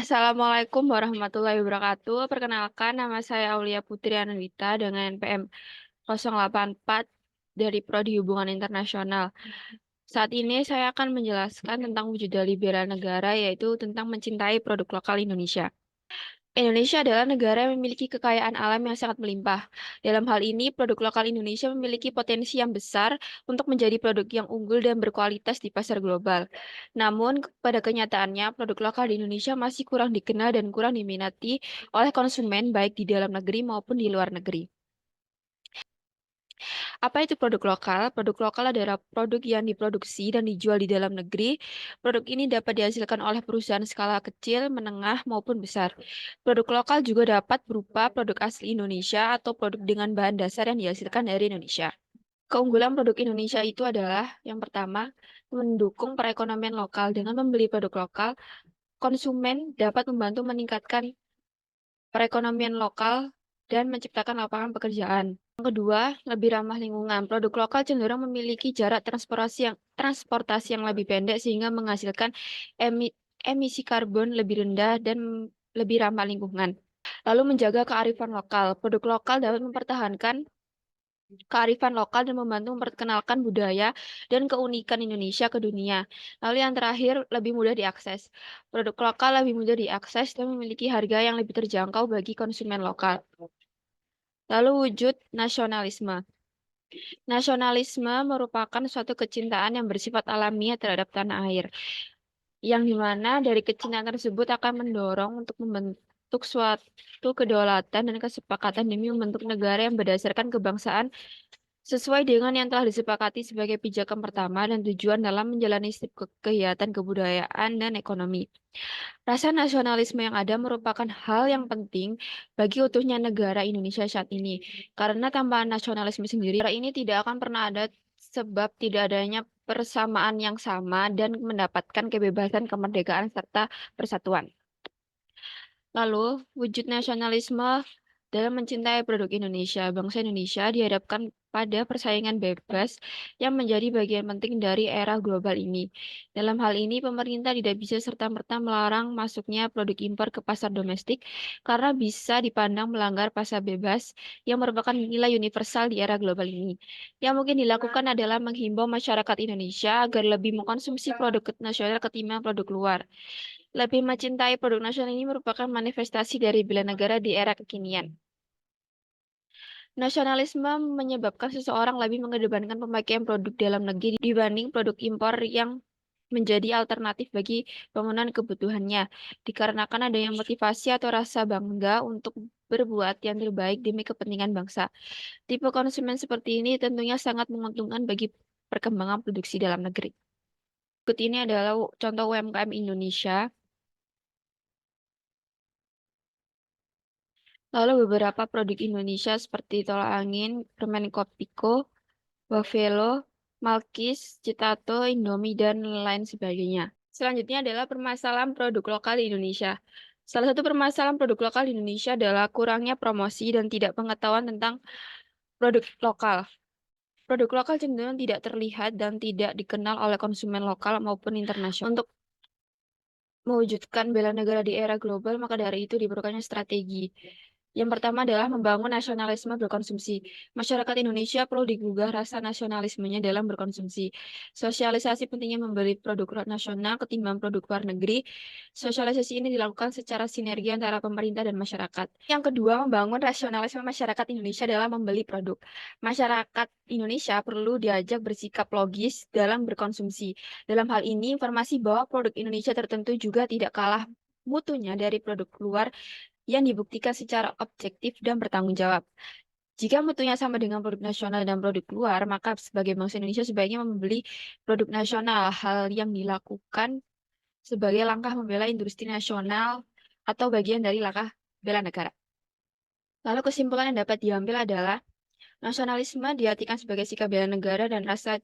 Assalamualaikum warahmatullahi wabarakatuh. Perkenalkan, nama saya Aulia Putri Anandita dengan NPM 084 dari Prodi Hubungan Internasional. Saat ini saya akan menjelaskan tentang wujud dari bela negara, yaitu tentang mencintai produk lokal Indonesia. Indonesia adalah negara yang memiliki kekayaan alam yang sangat melimpah. Dalam hal ini, produk lokal Indonesia memiliki potensi yang besar untuk menjadi produk yang unggul dan berkualitas di pasar global. Namun, pada kenyataannya, produk lokal di Indonesia masih kurang dikenal dan kurang diminati oleh konsumen baik di dalam negeri maupun di luar negeri. Apa itu produk lokal? Produk lokal adalah produk yang diproduksi dan dijual di dalam negeri. Produk ini dapat dihasilkan oleh perusahaan skala kecil, menengah, maupun besar. Produk lokal juga dapat berupa produk asli Indonesia atau produk dengan bahan dasar yang dihasilkan dari Indonesia. Keunggulan produk Indonesia itu adalah yang pertama, mendukung perekonomian lokal. Dengan membeli produk lokal, konsumen dapat membantu meningkatkan perekonomian lokal dan menciptakan lapangan pekerjaan. Yang kedua, lebih ramah lingkungan. Produk lokal cenderung memiliki jarak transportasi yang lebih pendek sehingga menghasilkan emisi karbon lebih rendah dan lebih ramah lingkungan. Lalu menjaga kearifan lokal. Produk lokal dapat mempertahankan kearifan lokal dan membantu memperkenalkan budaya dan keunikan Indonesia ke dunia. Lalu yang terakhir, lebih mudah diakses. Produk lokal lebih mudah diakses dan memiliki harga yang lebih terjangkau bagi konsumen lokal. Lalu wujud nasionalisme. Nasionalisme merupakan suatu kecintaan yang bersifat alamiah terhadap tanah air, yang dimana dari kecintaan tersebut akan mendorong untuk membentuk suatu kedaulatan dan kesepakatan demi membentuk negara yang berdasarkan kebangsaan sesuai dengan yang telah disepakati sebagai pijakan pertama dan tujuan dalam menjalani setiap kegiatan kebudayaan dan ekonomi. Rasa nasionalisme yang ada merupakan hal yang penting bagi utuhnya negara Indonesia saat ini. Karena tanpa nasionalisme sendiri, negara ini tidak akan pernah ada sebab tidak adanya persamaan yang sama dan mendapatkan kebebasan, kemerdekaan, serta persatuan. Lalu, wujud nasionalisme dalam mencintai produk Indonesia, bangsa Indonesia dihadapkan pada persaingan bebas yang menjadi bagian penting dari era global ini. Dalam hal ini, pemerintah tidak bisa serta-merta melarang masuknya produk impor ke pasar domestik karena bisa dipandang melanggar pasar bebas yang merupakan nilai universal di era global ini. Yang mungkin dilakukan adalah menghimbau masyarakat Indonesia agar lebih mengkonsumsi produk nasional ketimbang produk luar. Lebih mencintai produk nasional ini merupakan manifestasi dari bela negara di era kekinian. Nasionalisme menyebabkan seseorang lebih mengedepankan pemakaian produk dalam negeri dibanding produk impor yang menjadi alternatif bagi pemenuhan kebutuhannya, dikarenakan adanya motivasi atau rasa bangga untuk berbuat yang terbaik demi kepentingan bangsa. Tipe konsumen seperti ini tentunya sangat menguntungkan bagi perkembangan produksi dalam negeri. Berikut ini adalah contoh UMKM Indonesia. Lalu beberapa produk Indonesia seperti tolak angin, permen Kopiko, Wavelo, Malkis, Citato, Indomie, dan lain sebagainya. Selanjutnya adalah permasalahan produk lokal di Indonesia. Salah satu permasalahan produk lokal di Indonesia adalah kurangnya promosi dan tidak pengetahuan tentang produk lokal. Produk lokal cenderung tidak terlihat dan tidak dikenal oleh konsumen lokal maupun internasional. Untuk mewujudkan bela negara di era global, maka dari itu diperlukannya strategi. Yang pertama adalah membangun nasionalisme berkonsumsi. Masyarakat Indonesia perlu digugah rasa nasionalismenya dalam berkonsumsi. Sosialisasi pentingnya membeli produk nasional ketimbang produk luar negeri. Sosialisasi ini dilakukan secara sinergi antara pemerintah dan masyarakat. Yang kedua, membangun rasionalisme masyarakat Indonesia dalam membeli produk. Masyarakat Indonesia perlu diajak bersikap logis dalam berkonsumsi. Dalam hal ini, informasi bahwa produk Indonesia tertentu juga tidak kalah mutunya dari produk luar yang dibuktikan secara objektif dan bertanggung jawab. Jika mutunya sama dengan produk nasional dan produk luar, maka sebagai bangsa Indonesia sebaiknya membeli produk nasional. Hal yang dilakukan sebagai langkah membela industri nasional atau bagian dari langkah bela negara. Lalu kesimpulan yang dapat diambil adalah nasionalisme diartikan sebagai sikap bela negara dan rasa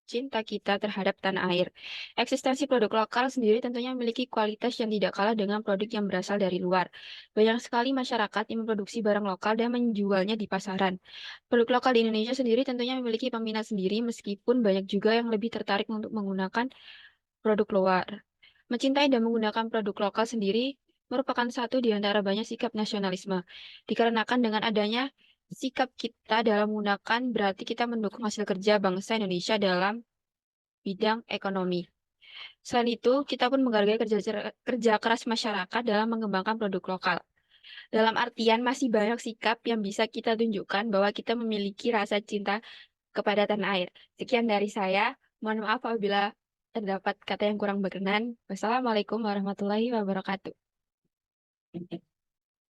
cinta kita terhadap tanah air. Eksistensi produk lokal sendiri tentunya memiliki kualitas yang tidak kalah dengan produk yang berasal dari luar. Banyak sekali masyarakat yang memproduksi barang lokal dan menjualnya di pasaran. Produk lokal di Indonesia sendiri tentunya memiliki peminat sendiri, meskipun banyak juga yang lebih tertarik untuk menggunakan produk luar. Mencintai dan menggunakan produk lokal sendiri merupakan satu di antara banyak sikap nasionalisme. Dikarenakan dengan adanya sikap kita dalam menggunakan berarti kita mendukung hasil kerja bangsa Indonesia dalam bidang ekonomi. Selain itu, kita pun menghargai kerja keras masyarakat dalam mengembangkan produk lokal. Dalam artian masih banyak sikap yang bisa kita tunjukkan bahwa kita memiliki rasa cinta kepada tanah air. Sekian dari saya. Mohon maaf apabila terdapat kata yang kurang berkenan. Wassalamualaikum warahmatullahi wabarakatuh.